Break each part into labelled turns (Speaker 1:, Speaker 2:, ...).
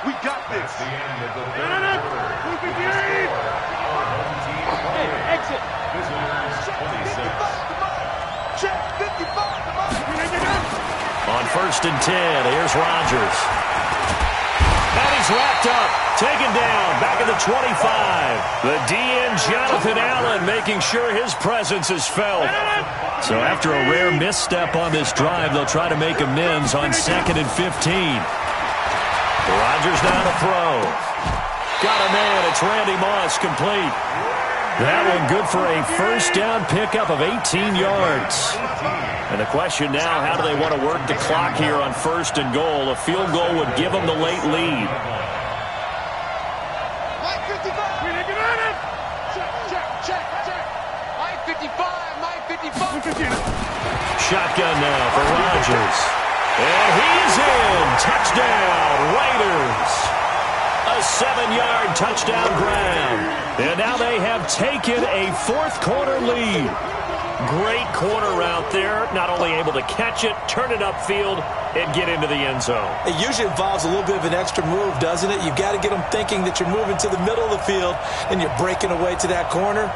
Speaker 1: We got this.
Speaker 2: The end of the third quarter.
Speaker 3: Hey, exit.
Speaker 2: Visitors 26.
Speaker 1: Check 55.
Speaker 4: On 1st and 10, here's Rodgers. And he's wrapped up. Taken down. Back at the 25. The DN, Jonathan Allen, making sure his presence is felt. So after a rare misstep on this drive, they'll try to make amends on 2nd and 15. Rodgers now to throw. Got a man. It's Randy Moss, complete. That one good for a first down pickup of 18 yards. And the question now, how do they want to work the clock here on 1st and goal? A field goal would give them the late lead.
Speaker 1: Mike 55. Check. Mike 55.
Speaker 4: Shotgun now for Rodgers. And he's in. Touchdown, Raiders. A 7-yard touchdown grab. And now they have taken a fourth-quarter lead. Great corner out there. Not only able to catch it, turn it upfield, and get into the end zone.
Speaker 5: It usually involves a little bit of an extra move, doesn't it? You've got to get them thinking that you're moving to the middle of the field and you're breaking away to that corner.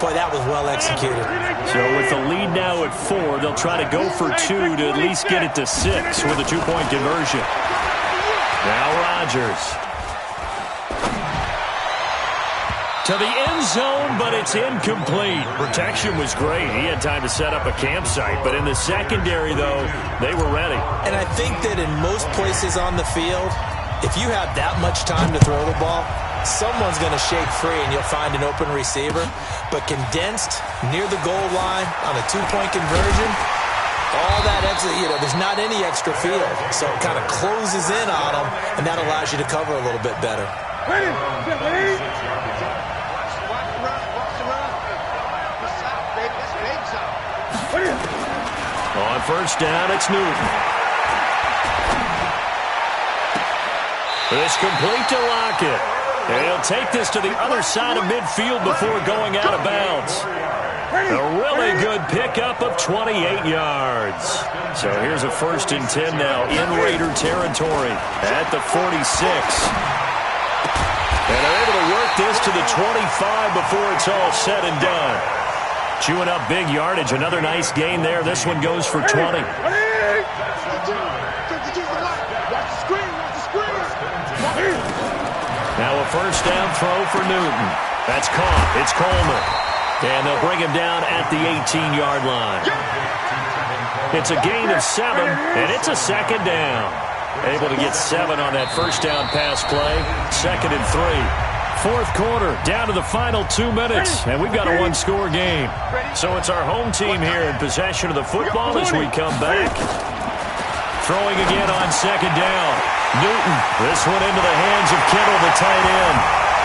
Speaker 5: Boy, that was well executed.
Speaker 4: So with the lead now at 4, they'll try to go for 2 to at least get it to 6 with a 2-point conversion. Now Rodgers. To the end zone, but it's incomplete. Protection was great. He had time to set up a campsite. But in the secondary, though, they were ready.
Speaker 5: And I think that in most places on the field, if you have that much time to throw the ball, someone's going to shake free and you'll find an open receiver. But condensed near the goal line on a 2-point conversion, all that extra, there's not any extra field. So it kind of closes in on them, and that allows you to cover a little bit better.
Speaker 4: On 1st down, it's Newton. It's complete to Lockett. And he'll take this to the other side of midfield before going out of bounds. A really good pickup of 28 yards. So here's a 1st and 10 now in Raider territory at the 46. And they're able to work this to the 25 before it's all said and done. Chewing up big yardage. Another nice gain there. This one goes for 20. Now a 1st down throw for Newton. That's caught. It's Coleman. And they'll bring him down at the 18-yard line. It's a gain of 7, and it's a 2nd down. Able to get 7 on that 1st down pass play. 2nd and 3. 4th quarter, down to the final 2 minutes, and we've got a one-score game. So it's our home team here in possession of the football as we come back. Throwing again on 2nd down. Newton, this one into the hands of Kittle, the tight end.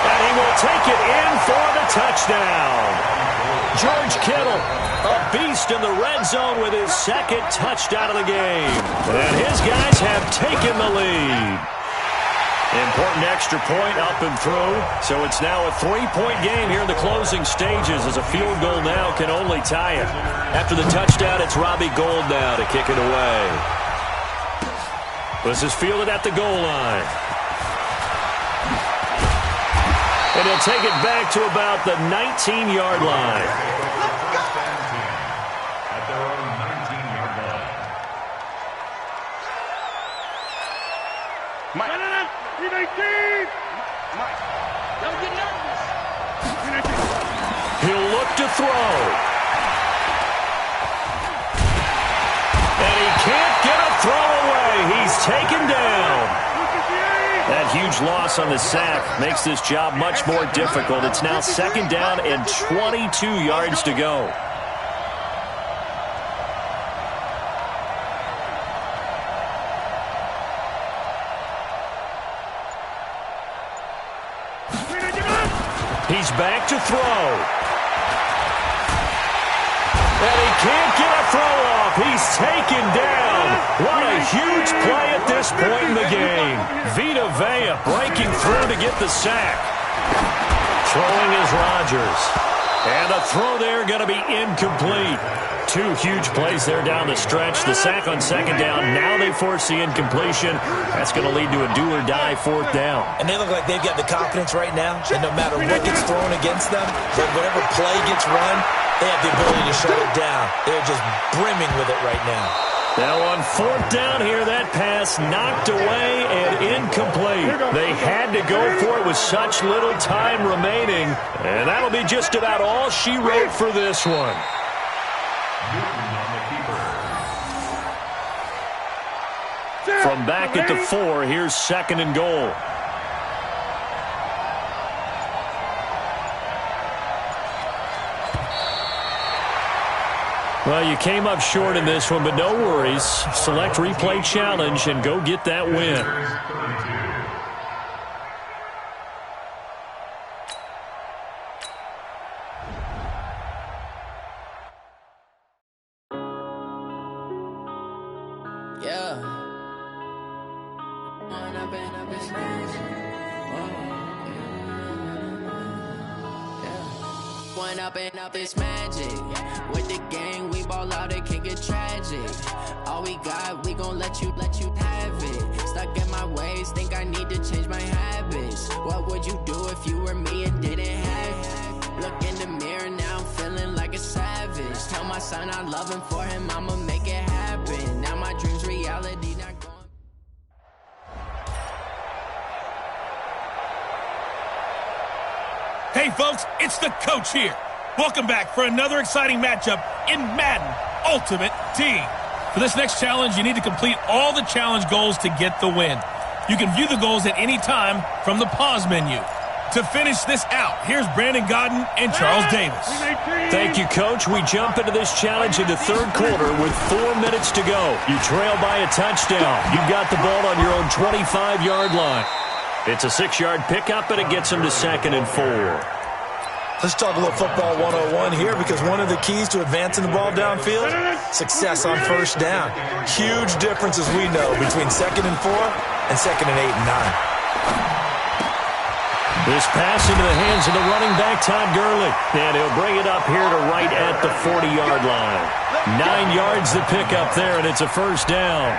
Speaker 4: And he will take it in for the touchdown. George Kittle, a beast in the red zone with his 2nd touchdown of the game. And his guys have taken the lead. Important extra point up and through. So it's now a 3-point game here in the closing stages as a field goal now can only tie it. After the touchdown, it's Robbie Gould now to kick it away. This is fielded at the goal line. And he'll take it back to about the 19-yard line.
Speaker 2: At their own 19-yard line.
Speaker 1: Mike.
Speaker 3: Don't get nervous.
Speaker 4: He'll look to throw. And he can't get a throw away. He's taken down. That huge loss on the sack makes this job much more difficult. It's now 2nd down and 22 yards to go. He's back to throw. And he can't get a throw off. He's taken down. What a huge play at this point in the game. Vita Vea breaking through to get the sack. Throwing is Rodgers. And the throw there going to be incomplete. Two huge plays there down the stretch. The sack on second down. Now they force the incompletion. That's going to lead to a do-or-die fourth down.
Speaker 5: And they look like they've got the confidence right now that no matter what gets thrown against them, that whatever play gets run, they have the ability to shut it down. They're just brimming with it right now.
Speaker 4: Now on fourth down here, that pass knocked away and incomplete. They had to go for it with such little time remaining. And that'll be just about all she wrote for this one. From back at the 4, here's second and goal. Well, you came up short in this one, but no worries. Select replay challenge and go get that win.
Speaker 6: Up this magic with the gang, we ball out, it can get tragic. All we got, we gon' let you have it. Stuck in my ways, think I need to change my habits. What would you do if you were me and didn't have it? Look in the mirror now, I'm feeling like a savage. Tell my son I love him, for him I'ma make it happen. Now my dreams reality, not going.
Speaker 7: Hey folks, it's the coach here. Welcome back for another exciting matchup in Madden Ultimate Team. For this next challenge, you need to complete all the challenge goals to get the win. You can view the goals at any time from the pause menu. To finish this out, here's Brandon Godden and Charles Davis.
Speaker 4: Thank you, Coach. We jump into this challenge in the third quarter with 4 minutes to go. You trail by a touchdown. You've got the ball on your own 25-yard line. It's a 6-yard pickup, and it gets them to second and 4.
Speaker 5: Let's talk a little football 101 here, because one of the keys to advancing the ball downfield, success on first down. Huge difference, as we know, between second and 4 and second and 8 and 9.
Speaker 4: This pass into the hands of the running back, Todd Gurley. And he'll bring it up here to right at the 40-yard line. 9 yards to pick up there, and it's a first down.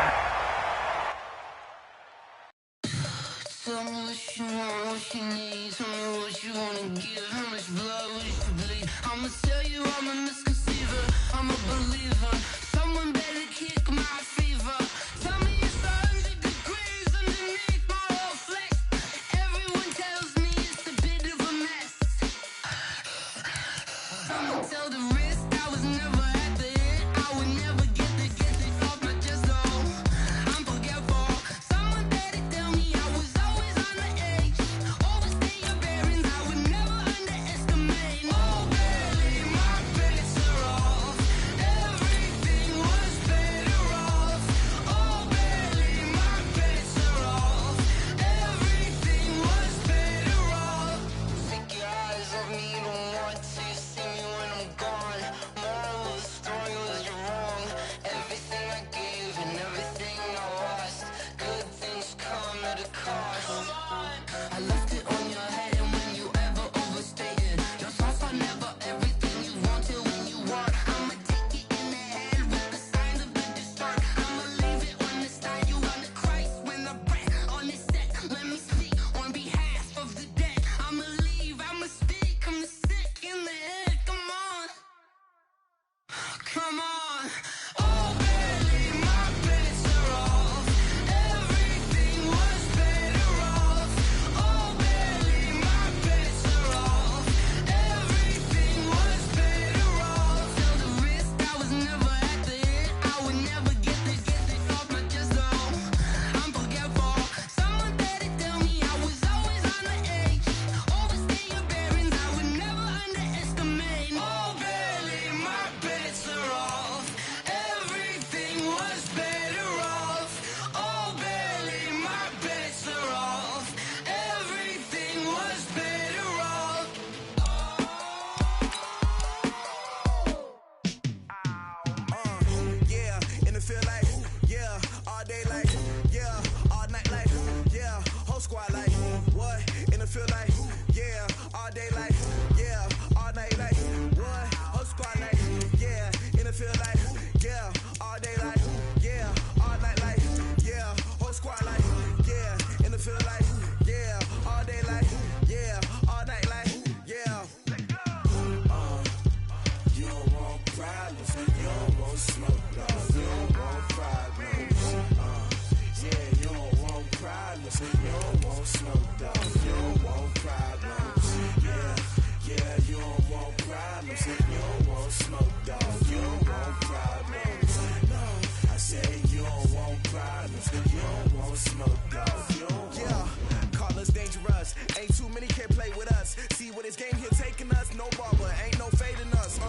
Speaker 8: This game here taking us, no barber, ain't no fading us.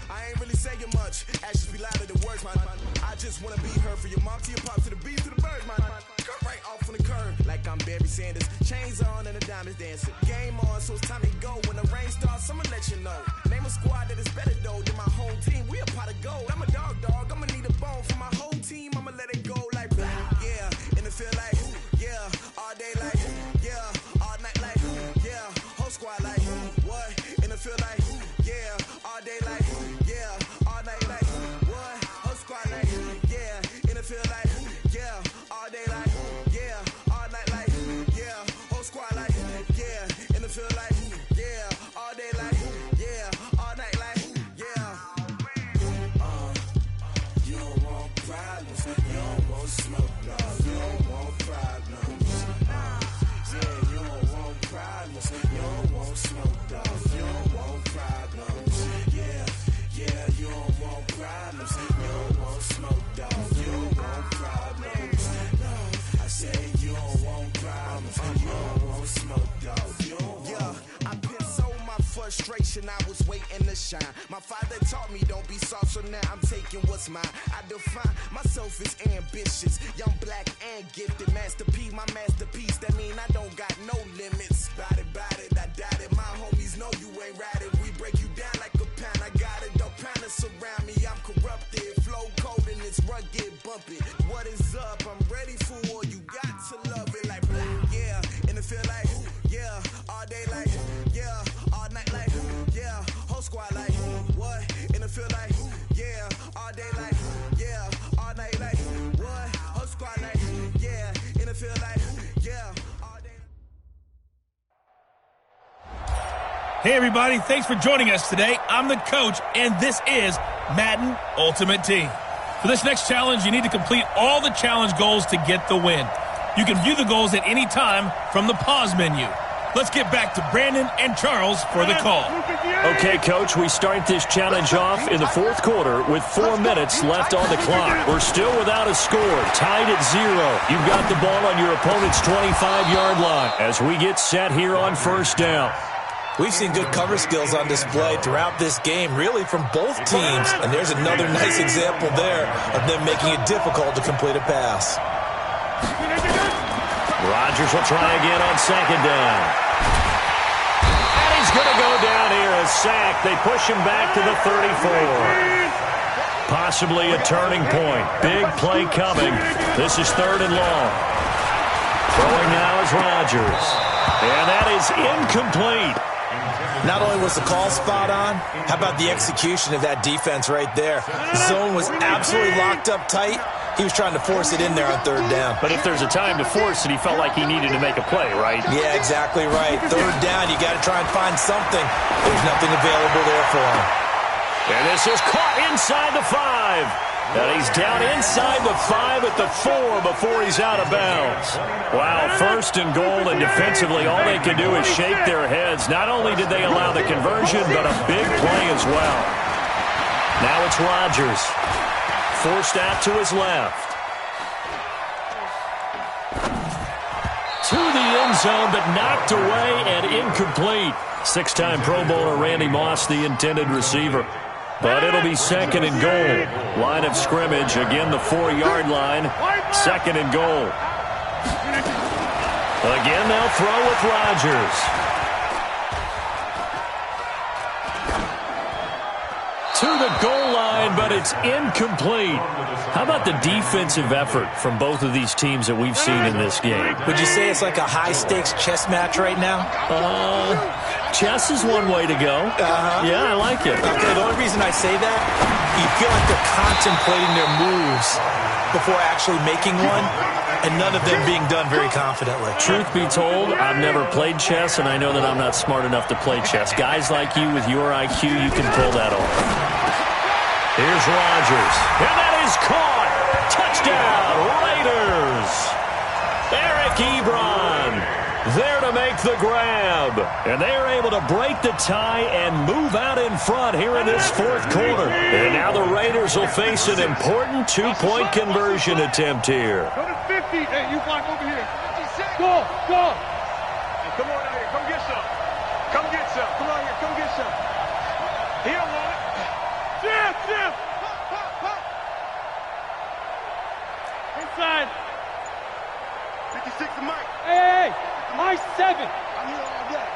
Speaker 8: I ain't really saying much. Actions be louder than words, man. I just wanna be heard, for your mom to your pop to the beat to the birds, man. Cut right off on the curb, like I'm Barry Sanders. Chains on and the diamonds dancing. Game on, so it's time to go. When the rain starts, I'ma let you know. Name a squad that is better though than my home team. We a pot of gold. I'm a dog. I'ma need a bone for my whole team. I'ma let it go like yeah, and it feel like yeah, all day like yeah, all night like yeah, whole squad like what? And it feel like yeah, all day like yeah, all night like what? Whole squad like yeah, and it feel like yeah, all day like yeah, all night like yeah, whole squad like yeah, and it feel like yeah, all day like yeah, all night like yeah. You don't want problems, you don't want smoke, no, you don't want problems. Yeah, you don't want problems, you don't want smoke, dog, you don't want problems. Yeah, you don't want problems, you don't want smoke, dog, you don't want problems. No, I say you don't want problems, you don't want smoke, dog, you don't want. Yeah, I've been so my frustration, I was waiting to shine. My father taught me don't be soft, so now I'm taking what's mine. I define myself as ambitious, young, black, and gifted. Master P, my masterpiece, that mean I don't got no limits. Bout it, I doubt it. My homies know you ain't ride it. We break you down like a pound. I got it, don't pound it surround me. I'm corrupted, flow cold and it's rugged, bumpy. What is up? I'm ready for war. You got to love it like yeah, and it feel like yeah, all day like yeah, all night like yeah, whole squad like what? And it feel like yeah, all day like yeah, all night like what? Whole squad like yeah, and it feel like yeah, all day.
Speaker 7: Hey, everybody. Thanks for joining us today. I'm the coach, and this is Madden Ultimate Team. For this next challenge, you need to complete all the challenge goals to get the win. You can view the goals at any time from the pause menu. Let's get back to Brandon and Charles for the call.
Speaker 4: Okay, Coach, we start this challenge off in the fourth quarter with 4 minutes left on the clock. We're still without a score, tied at 0. You've got the ball on your opponent's 25-yard line as we get set here on first down.
Speaker 5: We've seen good cover skills on display throughout this game, really from both teams. And there's another nice example there of them making it difficult to complete a pass.
Speaker 4: Rodgers will try again on second down. And he's going to go down here, a sack. They push him back to the 34. Possibly a turning point. Big play coming. This is 3rd and long. Throwing now is Rodgers. And that is incomplete.
Speaker 5: Not only was the call spot on, how about the execution of that defense right there? Zone was absolutely locked up tight. He was trying to force it in there on 3rd down.
Speaker 4: But if there's a time to force it, he felt like he needed to make a play, right?
Speaker 5: Yeah, exactly right. 3rd down, you got to try and find something. There's nothing available there for him.
Speaker 4: And this is caught inside the 5. And he's down inside the 5 at the 4 before he's out of bounds. Wow, 1st and goal, and defensively all they can do is shake their heads. Not only did they allow the conversion, but a big play as well. Now it's Rodgers. Forced out to his left. To the end zone, but knocked away and incomplete. 6-time Pro Bowler Randy Moss, the intended receiver. But it'll be 2nd and goal. Line of scrimmage, again the 4-yard line. 2nd and goal. Again, they'll throw with Rodgers. To the goal line, but it's incomplete. How about the defensive effort from both of these teams that we've seen in this game?
Speaker 5: Would you say it's like a high-stakes chess match right now?
Speaker 4: Chess is one way to go. Yeah, I like it.
Speaker 5: Okay, the only reason I say that, you feel like they're contemplating their moves before actually making one, and none of them being done very confidently.
Speaker 4: Truth be told, I've never played chess, and I know that I'm not smart enough to play chess. Guys like you with your IQ, you can pull that off. Here's Rodgers. And that is caught. Touchdown, Raiders. Eric Ebron there to make the grab. And they're able to break the tie and move out in front here in this 4th quarter. And now the Raiders will face an important 2-point conversion attempt here.
Speaker 1: Go to 50. Hey, you block over here. Go. Hey, come on out here. Come get some. Come get some. Come on here. Come get some. He don't want it. Jim. Pop.
Speaker 3: Inside.
Speaker 1: 56 to Mike.
Speaker 3: Hey. My 7.
Speaker 1: I'm here all day.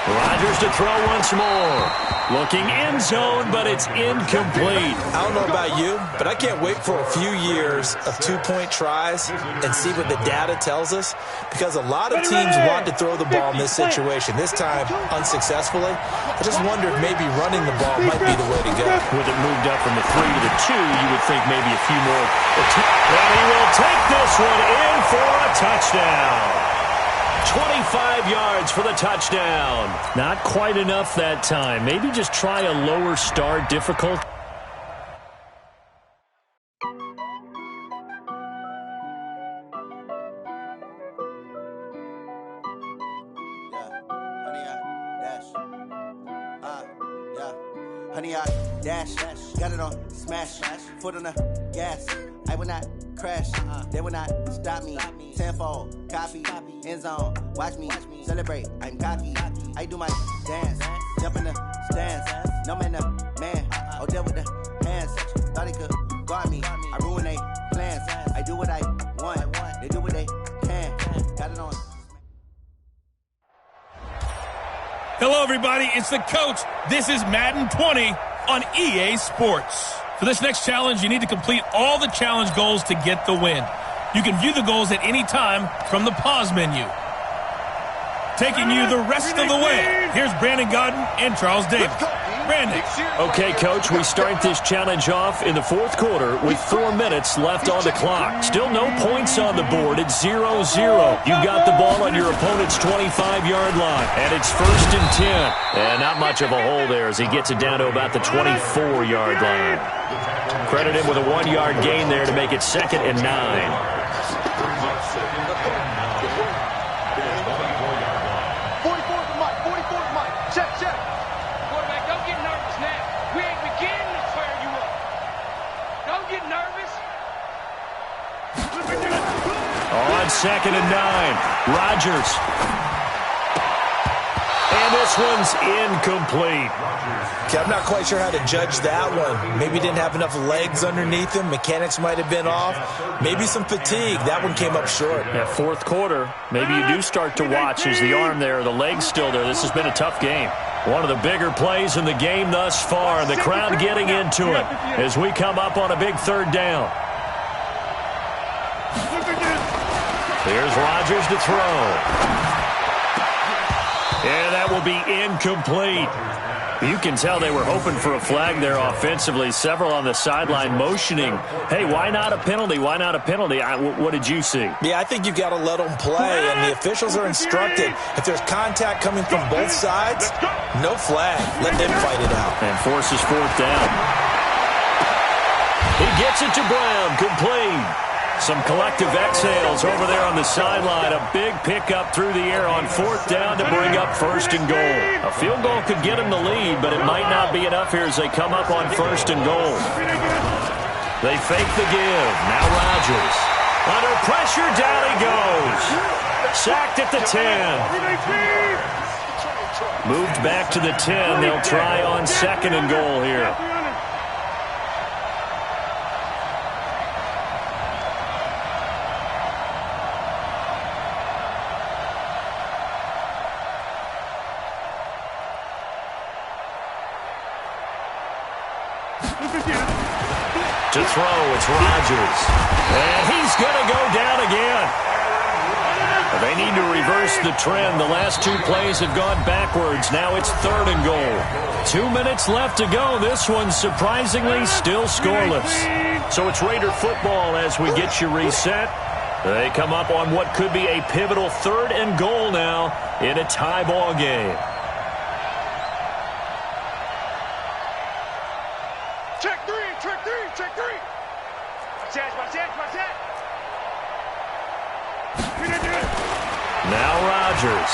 Speaker 4: Rodgers to throw once more. Looking end zone, but it's incomplete.
Speaker 5: I don't know about you, but I can't wait for a few years of two-point tries and see what the data tells us, because a lot of teams want to throw the ball in this situation. This time, unsuccessfully. I just wonder if maybe running the ball might be the way to go.
Speaker 4: With it moved up from the 3 to the 2, you would think maybe a few more. And he will take this one in for a touchdown. 25 yards for the touchdown. Not quite enough that time. Maybe just try a lower start difficult.
Speaker 9: Honey, I dash, got it on smash, foot on the gas. I will not crash, they will not stop me. Tenfold, copy, end zone, watch me celebrate. I'm cocky, I do my dance, jump in the stands. No man, oh, deal with the hands. Thought he could guard me, I ruin they plans. I do what I want, they do what they can. Got it on.
Speaker 7: Hello, everybody. It's the coach. This is Madden 20 on EA Sports. For this next challenge, you need to complete all the challenge goals to get the win. You can view the goals at any time from the pause menu. Taking you the rest of the way, here's Brandon Godden and Charles Davis. Brandon.
Speaker 4: Okay, Coach, we start this challenge off in the fourth quarter with 4 minutes left on the clock. Still no points on the board. It's 0-0. You've got the ball on your opponent's 25-yard line, and it's 1st and 10. And not much of a hole there as he gets it down to about the 24-yard line. Credit him with a 1-yard gain there to make it 2nd and 9.
Speaker 1: 44 to Mike. Check.
Speaker 3: Quarterback, don't get nervous now. We ain't beginning to tear you up. Don't get nervous.
Speaker 4: On 2nd and 9, Rodgers. And this one's incomplete.
Speaker 5: Okay, I'm not quite sure how to judge that one. Maybe didn't have enough legs underneath him. Mechanics might have been off. Maybe some fatigue. That one came up short.
Speaker 4: That fourth quarter, maybe you do start to watch as the arm there, the leg's still there. This has been a tough game. One of the bigger plays in the game thus far, and the crowd getting into it as we come up on a big 3rd down. Here's Rodgers to throw. And that will be incomplete. You can tell they were hoping for a flag there offensively. Several on the sideline motioning, hey, why not a penalty? Why not a penalty? What did you see?
Speaker 5: Yeah, I think you've got to let them play, and the officials are instructed. If there's contact coming from both sides, no flag. Let them fight it out.
Speaker 4: And forces 4th down. He gets it to Brown, complete. Some collective exhales over there on the sideline. A big pickup through the air on 4th down to bring up 1st and goal. A field goal could get him the lead, but it might not be enough here as they come up on 1st and goal. They fake the give. Now Rodgers. Under pressure, down he goes. Sacked at the 10. Moved back to the 10. They'll try on 2nd and goal here. To throw, it's Rodgers. And he's going to go down again. They need to reverse the trend. The last 2 plays have gone backwards. Now it's 3rd and goal. 2 minutes left to go. This one surprisingly still scoreless. So it's Raider football as we get you reset. They come up on what could be a pivotal 3rd and goal now in a tie ball game.
Speaker 1: Check three. Watch that.
Speaker 4: Now Rodgers.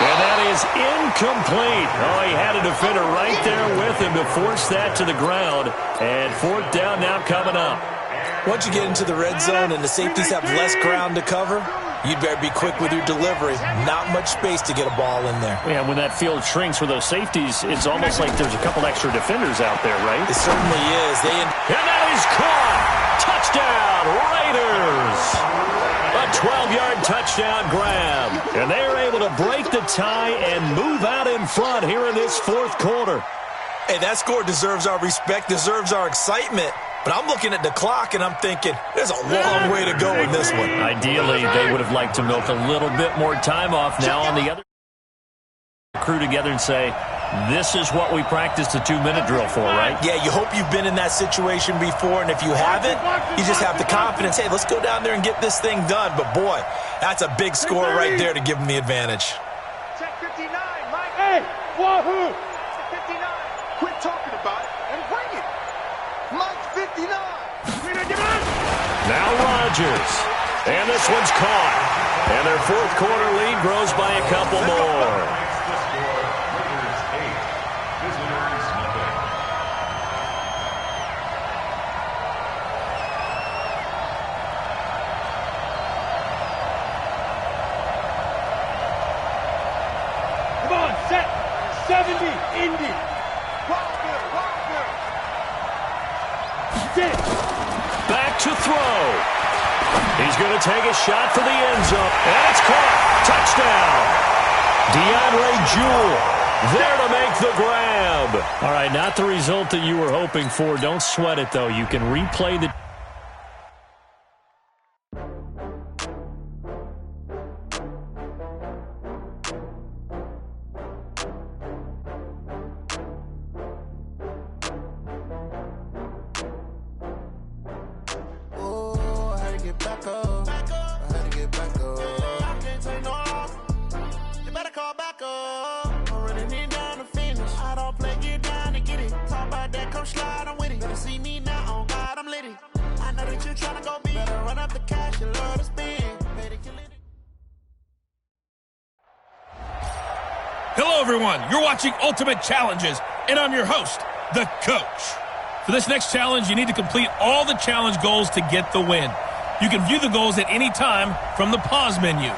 Speaker 4: And that is incomplete. Oh, he had a defender right there with him to force that to the ground. And 4th down now coming up.
Speaker 5: Once you get into the red zone and the safeties have less ground to cover, you'd better be quick with your delivery. Not much space to get a ball in there.
Speaker 4: Yeah, when that field shrinks with those safeties, it's almost like there's a couple extra defenders out there, right?
Speaker 5: It certainly is.
Speaker 4: And now he's caught. Touchdown, Raiders. A 12-yard touchdown grab. And they're able to break the tie and move out in front here in this fourth quarter.
Speaker 5: Hey, that score deserves our respect, deserves our excitement. But I'm looking at the clock, and I'm thinking, there's a long way to go in this one.
Speaker 4: Ideally, they would have liked to milk a little bit more time off now on the other crew together and say, this is what we practiced the 2-minute drill for, right?
Speaker 5: Yeah, you hope you've been in that situation before, and if you haven't, you just have the confidence, hey, let's go down there and get this thing done. But, boy, that's a big score right there to give them the advantage.
Speaker 1: Check 59, Mike. Hey, wahoo! 59. Quit talking about it and bring it. Mike 59.
Speaker 4: Now Rodgers. And this one's caught. And their fourth quarter lead grows by a couple more.
Speaker 1: Come on, set. 70, Indy. Wilder. Sit.
Speaker 4: Back to throw. He's going to take a shot for the end zone. And it's caught. Touchdown. DeAndre Jewell there to make the grab. All right, not the result that you were hoping for. Don't sweat it, though. You can replay the...
Speaker 7: Hello, everyone. You're watching Ultimate Challenges, and I'm your host, the Coach. For this next challenge, you need to complete all the challenge goals to get the win. You can view the goals at any time from the pause menu.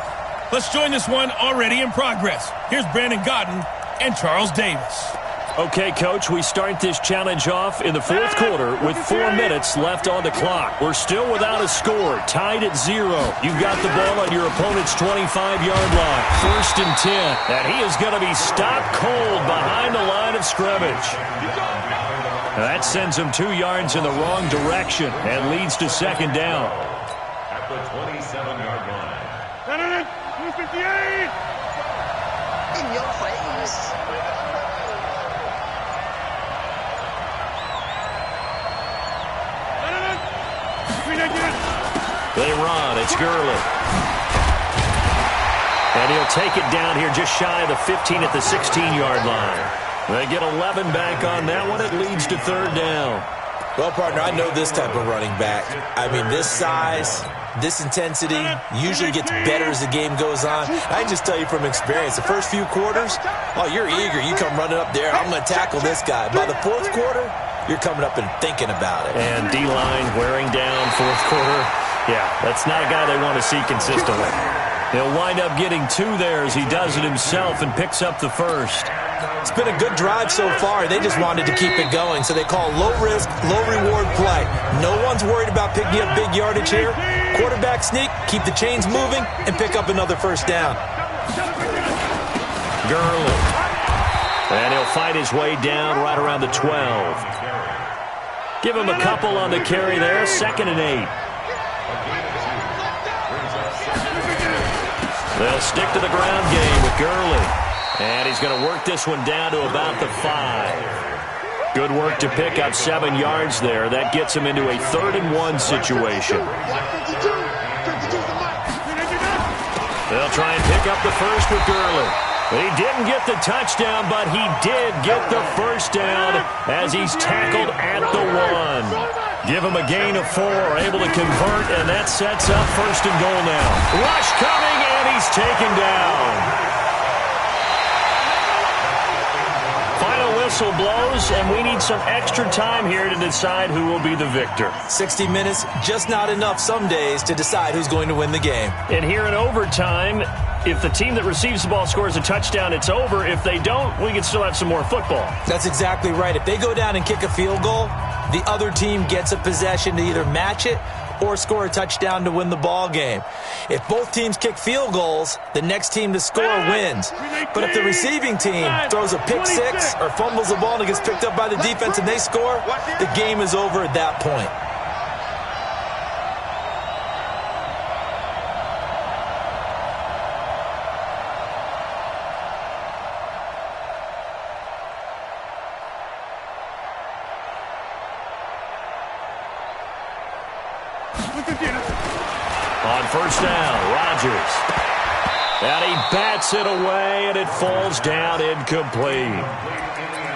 Speaker 7: Let's join this one already in progress. Here's Brandon Godden and Charles Davis.
Speaker 4: Okay, Coach, we start this challenge off in the fourth quarter with 4 minutes left on the clock. We're still without a score, tied at 0. You've got the ball on your opponent's 25-yard line, 1st and 10. And he is going to be stopped cold behind the line of scrimmage. Now that sends him 2 yards in the wrong direction and leads to 2nd down.
Speaker 2: At the 27-yard line.
Speaker 1: 258.
Speaker 10: In your face.
Speaker 4: They run. It's Gurley. And he'll take it down here just shy of the 15 at the 16-yard line. They get 11 back on that one. It leads to 3rd down.
Speaker 5: Well, partner, I know this type of running back. I mean, this size, this intensity usually gets better as the game goes on. I can just tell you from experience, the first few quarters, oh, you're eager. You come running up there, I'm going to tackle this guy. By the 4th quarter, you're coming up and thinking about it.
Speaker 4: And D-line wearing down 4th quarter. Yeah, that's not a guy they want to see consistently. He'll wind up getting 2 there as he does it himself and picks up the 1st.
Speaker 5: It's been a good drive so far. They just wanted to keep it going, so they call low-risk, low-reward play. No one's worried about picking up big yardage here. Quarterback sneak, keep the chains moving, and pick up another 1st down.
Speaker 4: Gurley. And he'll fight his way down right around the 12. Give him a couple on the carry there, 2nd and 8. They'll stick to the ground game with Gurley. And he's going to work this one down to about the 5. Good work to pick up 7 yards there. That gets him into a 3rd and 1 situation. They'll try and pick up the 1st with Gurley. He didn't get the touchdown, but he did get the 1st down as he's tackled at the 1. Give him a gain of 4, able to convert, and that sets up 1st and goal now. Rush coming, and he's taken down. Final whistle whistle blows, and we need some extra time here to decide who will be the victor.
Speaker 5: 60 minutes, just not enough some days to decide who's going to win the game.
Speaker 4: And here in overtime, if the team that receives the ball scores a touchdown, it's over. If they don't, we can still have some more football.
Speaker 5: That's exactly right. If they go down and kick a field goal, the other team gets a possession to either match it or score a touchdown to win the ball game. If both teams kick field goals, the next team to score wins. But if the receiving team throws a pick six or fumbles the ball and it gets picked up by the defense and they score, the game is over at that point.
Speaker 4: On first down, Rodgers. And he bats it away, and it falls down incomplete.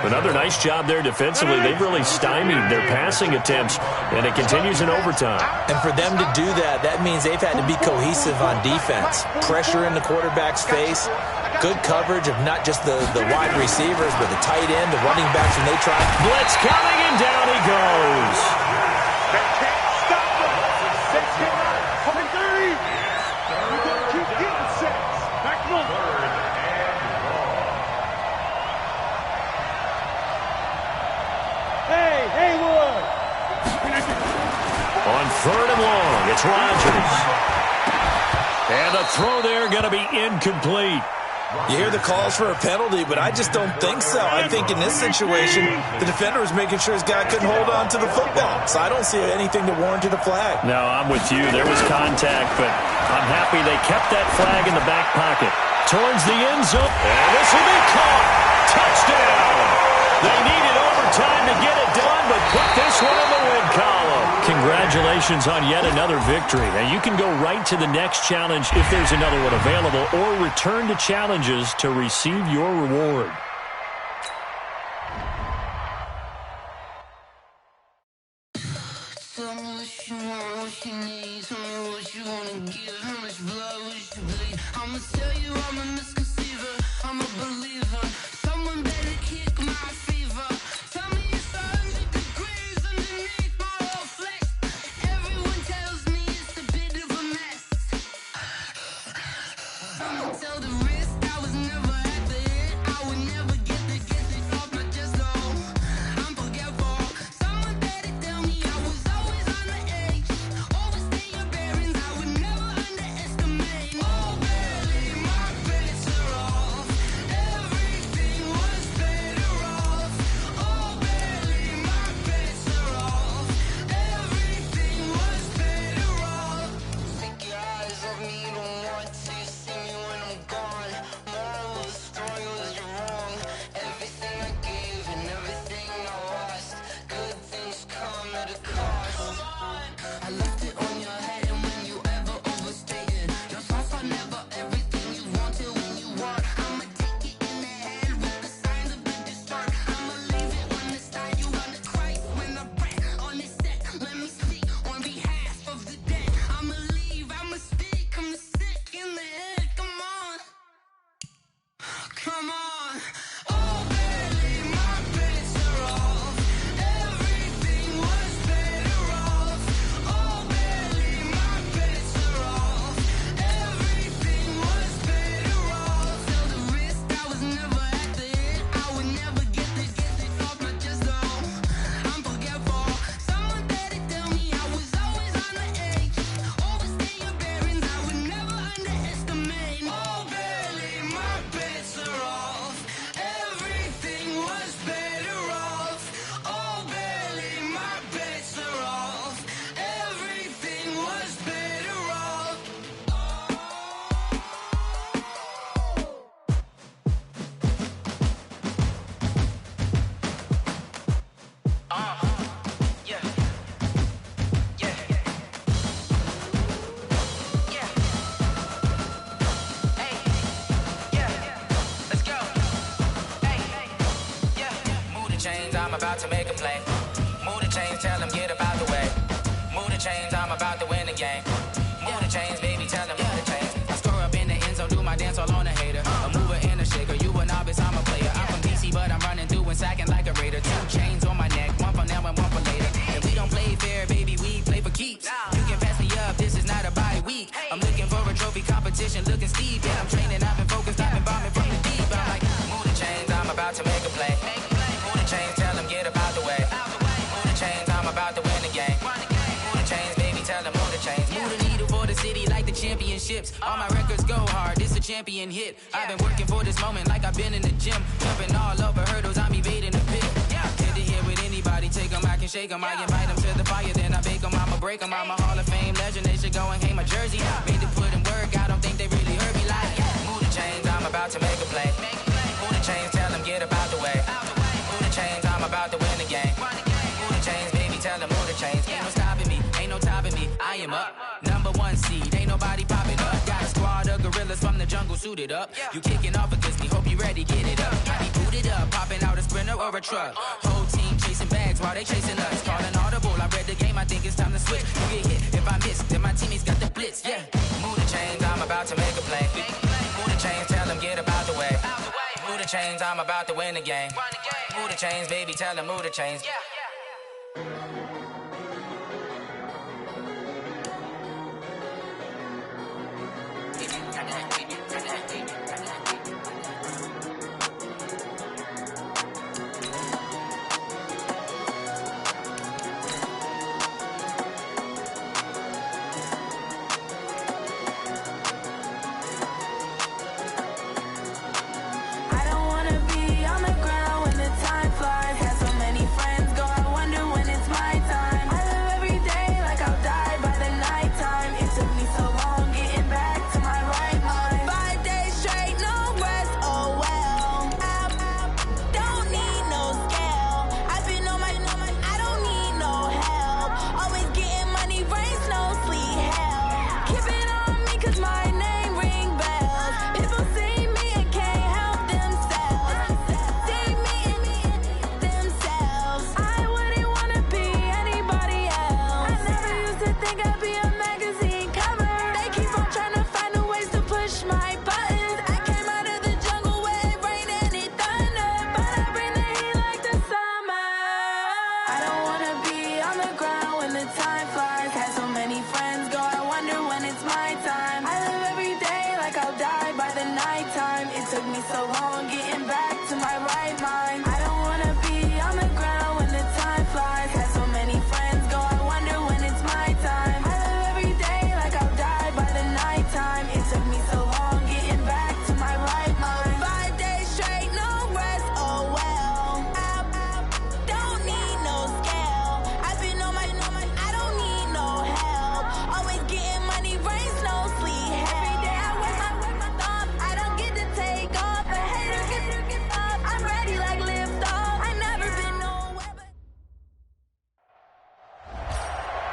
Speaker 4: Another nice job there defensively. They've really stymied their passing attempts, and it continues in overtime.
Speaker 5: And for them to do that, that means they've had to be cohesive on defense. Pressure in the quarterback's face, good coverage of not just the wide receivers, but the tight end, the running backs when they try.
Speaker 4: Blitz coming, and down he goes.
Speaker 1: They can't stop him. They cannot. Coming 30. You're going to keep getting sacks. Maximum. Hey, Haywood.
Speaker 4: On third and long, it's Rodgers. And the throw there going to be incomplete.
Speaker 5: You hear the calls for a penalty, but I just don't think so. I think in this situation, the defender was making sure his guy couldn't hold on to the football. So I don't see anything to warrant the flag.
Speaker 4: No, I'm with you. There was contact, but I'm happy they kept that flag in the back pocket. Towards the end zone, and this will be caught. Touchdown! They needed overtime to get it done, but put this one in the win column. Congratulations on yet another victory. And you can go right to the next challenge if there's another one available, or return to challenges to receive your reward.
Speaker 6: Tell me what you want, what you need. Tell me what you wanna give. How much blood would you bleed? I'ma tell you I'm a misconceiver. I'm a believer. Someone better kick my fever. Tell me it's 100 degrees underneath my whole flesh. Everyone tells me it's a bit of a mess. I'ma tell the risk I was never at the hit. I would never get it off my chest. Oh, I'm forgetful. Someone better tell me I was always on the edge. Overstay your bearings, I would never underestimate. Oh, barely, my bets are off. Everything was better off. Oh, barely, my bets are off. Everything was better off. Take your eyes off me, you don't want to see me when I'm gone. Moral of the story was you're wrong. Everything I gave and everything I lost. Good things come at a cost. I left it on your head, and when you ever overstated, your thoughts are never everything you wanted when you want. I'ma take it in the head with the signs of the distort. I'ma leave it on the side. You wanna cry when I breath on this set. Let me speak on behalf of the dead. I'ma leave, I'ma speak. I'm sick in the head. Come on. Come on. Oh, barely, my bets are off. Everything was better off. Oh, barely, my bets are off. Everything was better off. Tell the risk I was never at the hit. I would never get it off my chest. Oh, I'm forgetful. Someone better tell me I was always on the edge. Overstay your bearings, I would never underestimate. Oh, barely, my bets are off. Everything was better off. Oh, barely, my bets are off. Everything was better off. Yeah. Yeah. Yeah. Hey. Yeah. Let's go. Hey. Yeah. Move the chains, I'm about to make a play. Move the chains, tell them get about the way. Move the chains, I'm about to win the game. Move the chains, baby, tell them move the chains. I score up in the end zone, do my dance all on a hater. A mover and a shaker, you a novice, I'm a player. I'm from DC, but I'm running through and sacking like championships. All my records go hard, this a champion hit. I've been working for this moment like I've been in the gym. Jumping all over hurdles, I'm evading the pit. Head to head with anybody, take them, I can shake them. I invite them to the fire, then I bake them, I'ma break them. I'm a Hall of Fame legend, they should go and hang my jersey. Made to put in work, I don't think they really heard me like, move the chains, I'm about to make a play. Move the chains, tell them get up out the way. Move the chains, I'm about to win the game. Move the chains, baby, tell them move the chains. Ain't no stopping me, ain't no topping me. I am up, #1 seed, ain't nobody popping up. Got a squad of gorillas from the jungle suited up. You kicking off against me, hope you ready, get it up. I be booted up, popping out a Sprinter or a truck. Whole team chasing bags while they chasing us. Calling audible, I read the game, I think it's time to switch. You get hit, if I miss, then my teammates got the blitz, yeah. Move the chains, I'm about to make a play. Move the chains, tell them get up out the way. Move the chains, I'm about to win the game. Move the chains, baby, tell them move the chains.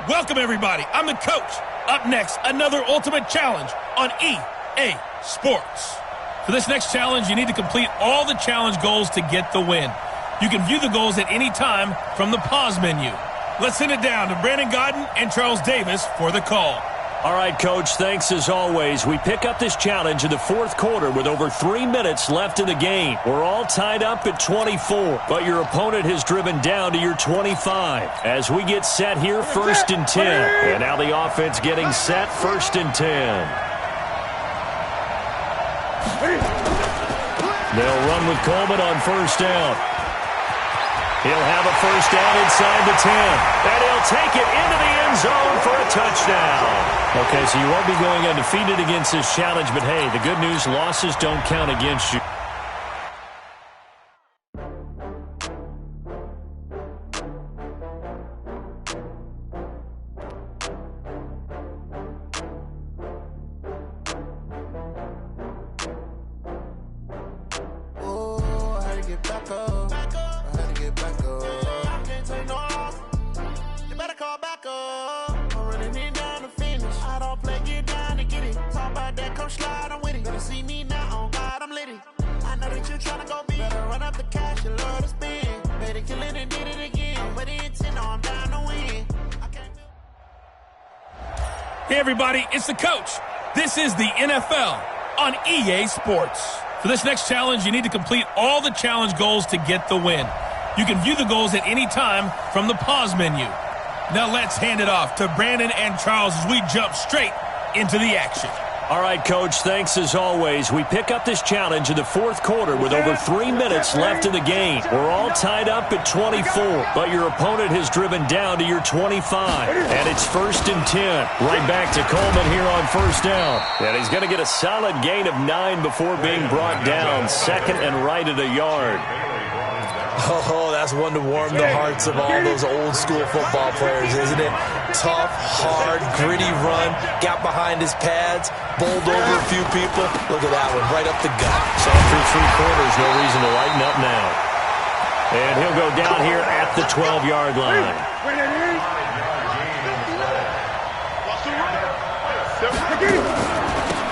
Speaker 7: Welcome, everybody. I'm the coach. Up next, another Ultimate Challenge on EA Sports. For this next challenge, you need to complete all the challenge goals to get the win. You can view the goals at any time from the pause menu. Let's send it down to Brandon Godden and Charles Davis for the call.
Speaker 4: All right, Coach, thanks as always. We pick up this challenge in the fourth quarter with over 3 minutes left in the game. We're all tied up at 24, but your opponent has driven down to your 25. As we get set here, 1st and 10. And now the offense getting set, 1st and 10. They'll run with Coleman on 1st down. He'll have a 1st down inside the 10. And he'll take it into the end zone for a touchdown. Okay, so you won't be going undefeated against this challenge, but hey, the good news, losses don't count against you.
Speaker 7: Hey, everybody, it's the coach. This is the NFL on EA Sports. For this next challenge, you need to complete all the challenge goals to get the win. You can view the goals at any time from the pause menu. Now let's hand it off to Brandon and Charles as we jump straight into the action.
Speaker 4: All right, Coach, thanks as always. We pick up this challenge in the fourth quarter with over 3 minutes left in the game. We're all tied up at 24, but your opponent has driven down to your 25. And it's 1st and 10. Right back to Coleman here on first down. And he's going to get a solid gain of 9 before being brought down. 2nd and right at a yard.
Speaker 5: Oh, that's one to warm the hearts of all those old-school football players, isn't it? Tough, hard, gritty run, got behind his pads, bowled over a few people. Look at that one, right up the gut.
Speaker 4: So through 3 quarters, no reason to lighten up now. And he'll go down here at the 12-yard line.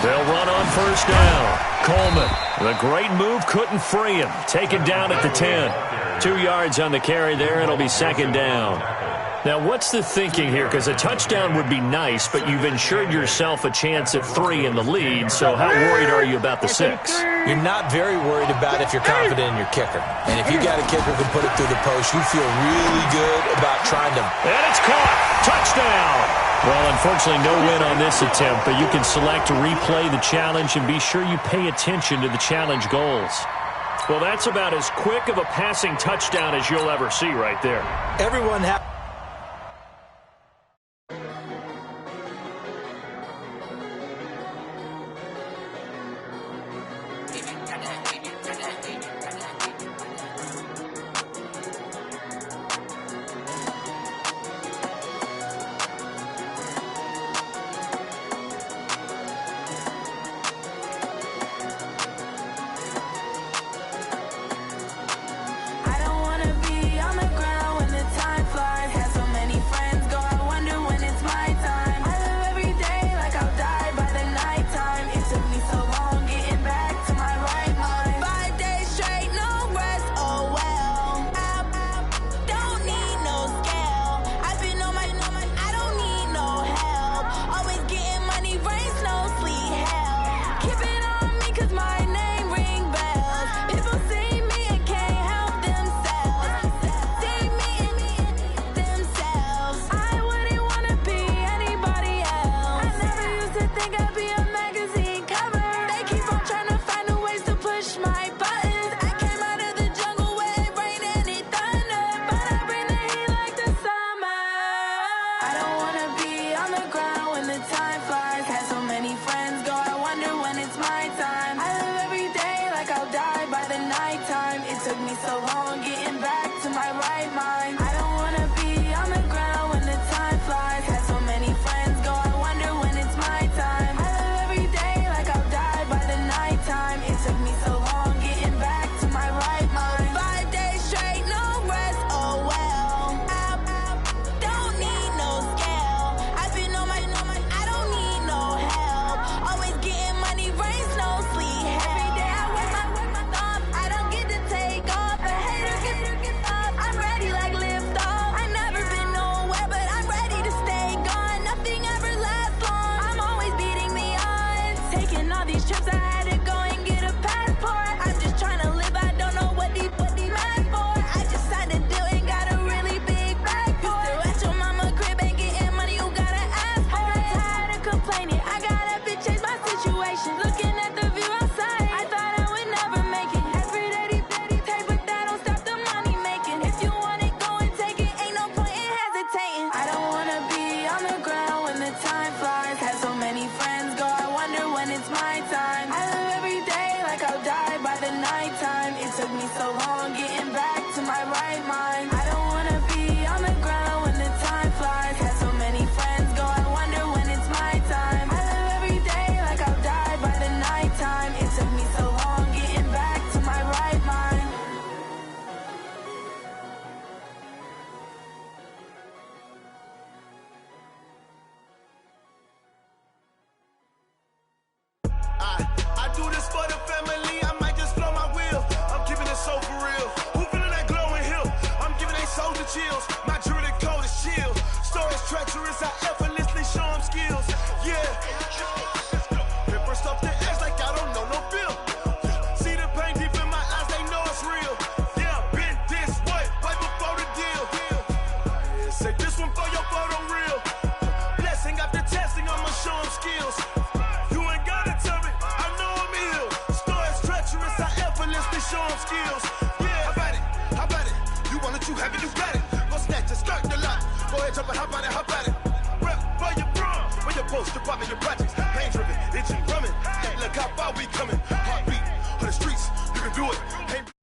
Speaker 4: They'll run on first down. Coleman, the great move, couldn't free him. Taken down at the 10. 2 yards on the carry there, it'll be 2nd down. Now, what's the thinking here? Because a touchdown would be nice, but you've ensured yourself a chance at 3 in the lead, so how worried are you about the 6?
Speaker 5: You're not very worried about if you're confident in your kicker. And if you got a kicker who can put it through the post, you feel really good about trying to...
Speaker 4: And it's caught! Touchdown! Well, unfortunately, no win on this attempt, but you can select to replay the challenge and be sure you pay attention to the challenge goals. Well, that's about as quick of a passing touchdown as you'll ever see right there.
Speaker 5: Everyone has...
Speaker 8: Blessing after testing, I'ma show them skills. You ain't got jump and hop at it. Rep for your bra, for your post, your partner, your projects. Pain driven, itching, drumming. Look how far we coming. Heartbeat on the streets, you can do it. Hey.